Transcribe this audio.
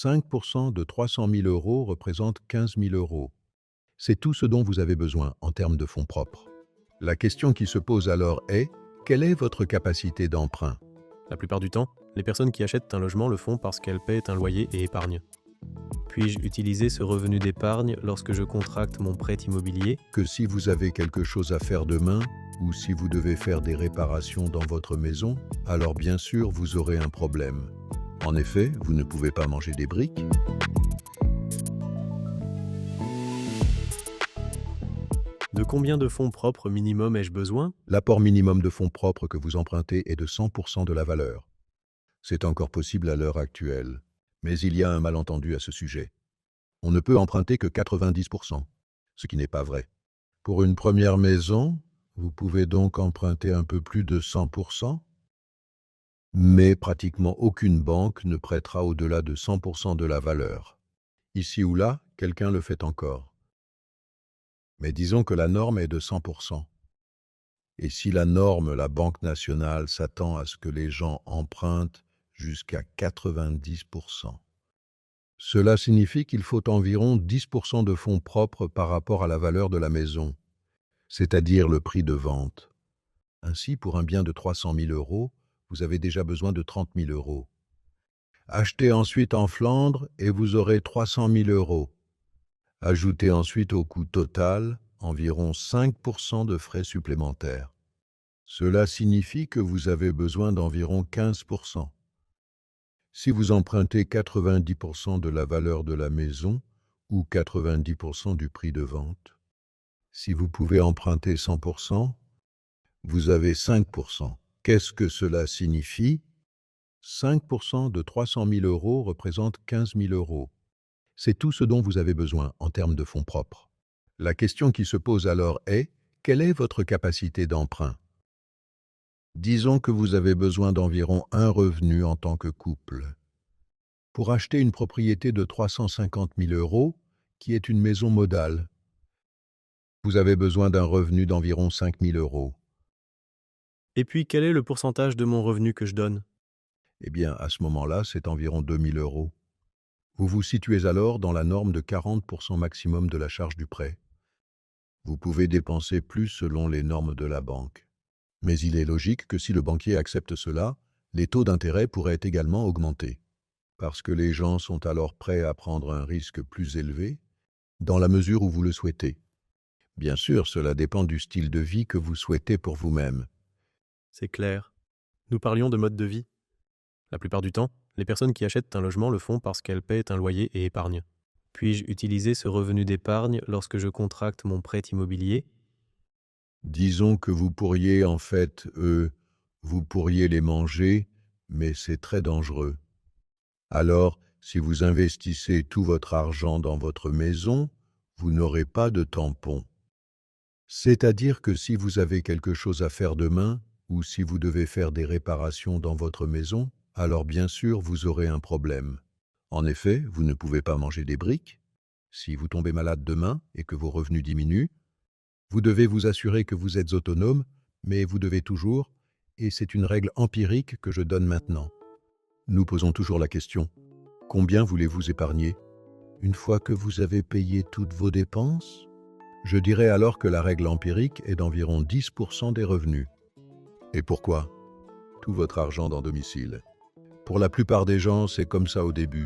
5% de 300 000 euros représente 15 000 euros. C'est tout ce dont vous avez besoin en termes de fonds propres. La question qui se pose alors est, quelle est votre capacité d'emprunt? La plupart du temps, les personnes qui achètent un logement le font parce qu'elles paient un loyer et épargnent. Puis-je utiliser ce revenu d'épargne lorsque je contracte mon prêt immobilier? Que si vous avez quelque chose à faire demain, ou si vous devez faire des réparations dans votre maison, alors bien sûr vous aurez un problème. En effet, vous ne pouvez pas manger des briques. De combien de fonds propres minimum ai-je besoin? L'apport minimum de fonds propres que vous empruntez est de 100% de la valeur. C'est encore possible à l'heure actuelle, mais il y a un malentendu à ce sujet. On ne peut emprunter que 90%, ce qui n'est pas vrai. Pour une première maison, vous pouvez donc emprunter un peu plus de 100%, mais pratiquement aucune banque ne prêtera au-delà de 100% de la valeur. Ici ou là, quelqu'un le fait encore. Mais disons que la norme est de 100%. Et si la norme, la Banque nationale, s'attend à ce que les gens empruntent jusqu'à 90%. Cela signifie qu'il faut environ 10% de fonds propres par rapport à la valeur de la maison, c'est-à-dire le prix de vente. Ainsi, pour un bien de 300 000 euros, vous avez déjà besoin de 30 000 euros. Achetez ensuite en Flandre et vous aurez 300 000 euros. Ajoutez ensuite au coût total environ 5% de frais supplémentaires. Cela signifie que vous avez besoin d'environ 15%. Si vous empruntez 90% de la valeur de la maison ou 90% du prix de vente, si vous pouvez emprunter 100%, vous avez 5%. Qu'est-ce que cela signifie? 5% de 300 000 euros représente 15 000 euros. C'est tout ce dont vous avez besoin en termes de fonds propres. La question qui se pose alors est, quelle est votre capacité d'emprunt? Disons que vous avez besoin d'environ un revenu en tant que couple. Pour acheter une propriété de 350 000 euros, qui est une maison modale, vous avez besoin d'un revenu d'environ 5 000 euros. Et puis, quel est le pourcentage de mon revenu que je donne? Eh bien, à ce moment-là, c'est environ 2 000 euros. Vous vous situez alors dans la norme de 40% maximum de la charge du prêt. Vous pouvez dépenser plus selon les normes de la banque. Mais il est logique que si le banquier accepte cela, les taux d'intérêt pourraient également augmenter. Parce que les gens sont alors prêts à prendre un risque plus élevé, dans la mesure où vous le souhaitez. Bien sûr, cela dépend du style de vie que vous souhaitez pour vous-même. C'est clair. Nous parlions de mode de vie. La plupart du temps, les personnes qui achètent un logement le font parce qu'elles paient un loyer et épargnent. Puis-je utiliser ce revenu d'épargne lorsque je contracte mon prêt immobilier? Disons que vous pourriez en fait, vous pourriez les manger, mais c'est très dangereux. Alors, si vous investissez tout votre argent dans votre maison, vous n'aurez pas de tampon. C'est-à-dire que si vous avez quelque chose à faire demain, ou si vous devez faire des réparations dans votre maison, alors bien sûr vous aurez un problème. En effet, vous ne pouvez pas manger des briques. Si vous tombez malade demain et que vos revenus diminuent, vous devez vous assurer que vous êtes autonome, mais vous devez toujours, et c'est une règle empirique que je donne maintenant. Nous posons toujours la question, combien voulez-vous épargner? Une fois que vous avez payé toutes vos dépenses? Je dirais alors que la règle empirique est d'environ 10% des revenus. Et pourquoi? Tout votre argent dans domicile. Pour la plupart des gens, c'est comme ça au début.